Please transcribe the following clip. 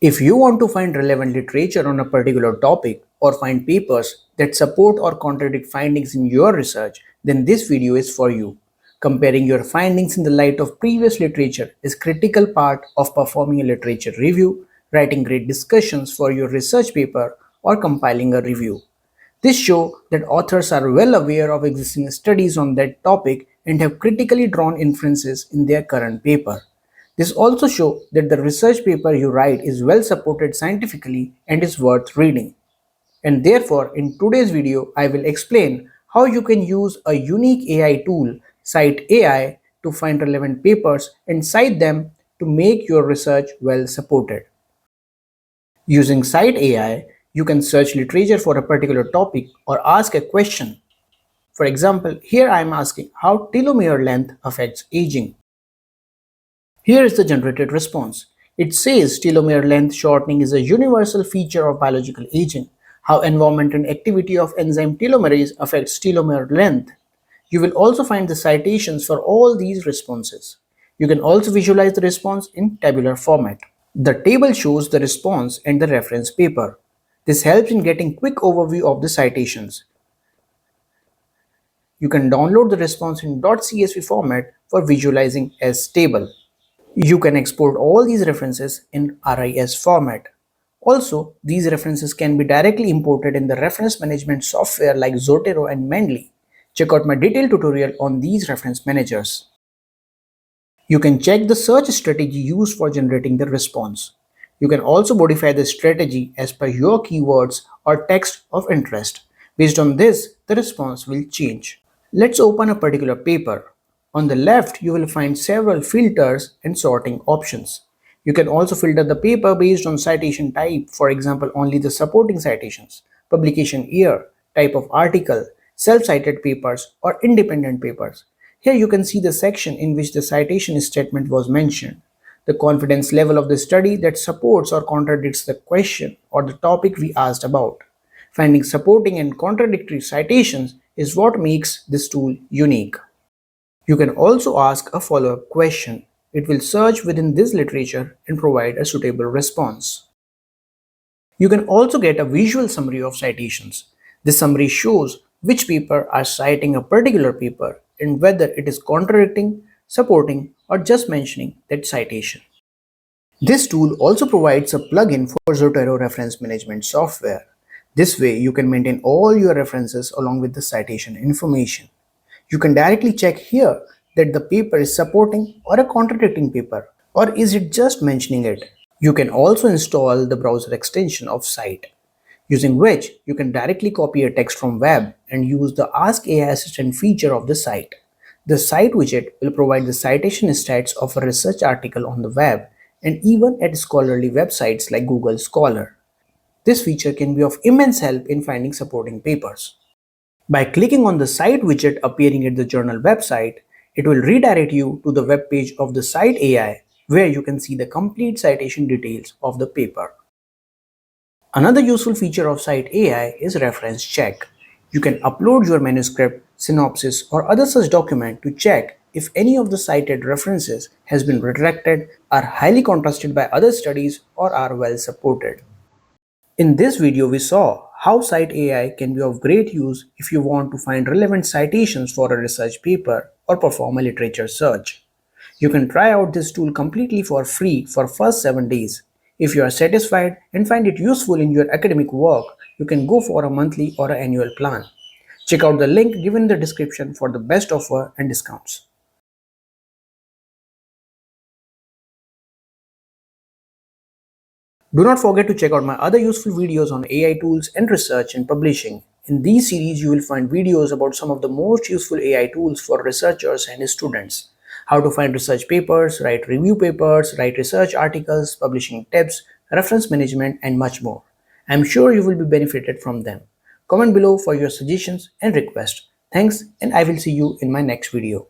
If you want to find relevant literature on a particular topic or find papers that support or contradict findings in your research, then this video is for you. Comparing your findings in the light of previous literature is a critical part of performing a literature review, writing great discussions for your research paper, or compiling a review. This shows that authors are well aware of existing studies on that topic and have critically drawn inferences in their current paper. This also shows that the research paper you write is well supported scientifically and is worth reading. And therefore, in today's video, I will explain how you can use a unique AI tool, Scite AI, to find relevant papers and cite them to make your research well supported. Using Scite AI, you can search literature for a particular topic or ask a question. For example, here I am asking how telomere length affects aging. Here is the generated response. It says telomere length shortening is a universal feature of biological aging. How environment and activity of enzyme telomerase affects telomere length. You will also find the citations for all these responses. You can also visualize the response in tabular format. The table shows the response and the reference paper. This helps in getting quick overview of the citations. You can download the response in .csv format for visualizing as table. You can export all these references in RIS format. Also, these references can be directly imported in the reference management software like Zotero and Mendeley. Check out my detailed tutorial on these reference managers. You can check the search strategy used for generating the response. You can also modify the strategy as per your keywords or text of interest. Based on this, the response will change. Let's open a particular paper. On the left, you will find several filters and sorting options. You can also filter the paper based on citation type, for example, only the supporting citations, publication year, type of article, self-cited papers, or independent papers. Here you can see the section in which the citation statement was mentioned, the confidence level of the study that supports or contradicts the question or the topic we asked about. Finding supporting and contradictory citations is what makes this tool unique. You can also ask a follow-up question. It will search within this literature and provide a suitable response. You can also get a visual summary of citations. This summary shows which paper are citing a particular paper and whether it is contradicting, supporting, or just mentioning that citation. This tool also provides a plugin for Zotero reference management software. This way, you can maintain all your references along with the citation information. You can directly check here that the paper is supporting or a contradicting paper, or is it just mentioning it. You can also install the browser extension of Scite, using which you can directly copy a text from web and use the Ask AI Assistant feature of the site. The Scite widget will provide the citation stats of a research article on the web and even at scholarly websites like Google Scholar. This feature can be of immense help in finding supporting papers. By clicking on the Scite widget appearing at the journal website, it will redirect you to the web page of the Scite AI, where you can see the complete citation details of the paper. Another useful feature of Scite AI is reference check. You can upload your manuscript, synopsis, or other such document to check if any of the cited references has been retracted, are highly contrasted by other studies, or are well supported. In this video, we saw how Scite AI can be of great use if you want to find relevant citations for a research paper or perform a literature search. You can try out this tool completely for free for first 7 days. If you are satisfied and find it useful in your academic work, you can go for a monthly or an annual plan. Check out the link given in the description for the best offer and discounts. Do not forget to check out my other useful videos on AI tools and research and publishing. In these series, you will find videos about some of the most useful AI tools for researchers and students. How to find research papers, write review papers, write research articles, publishing tips, reference management, and much more. I am sure you will be benefited from them. Comment below for your suggestions and requests. Thanks, and I will see you in my next video.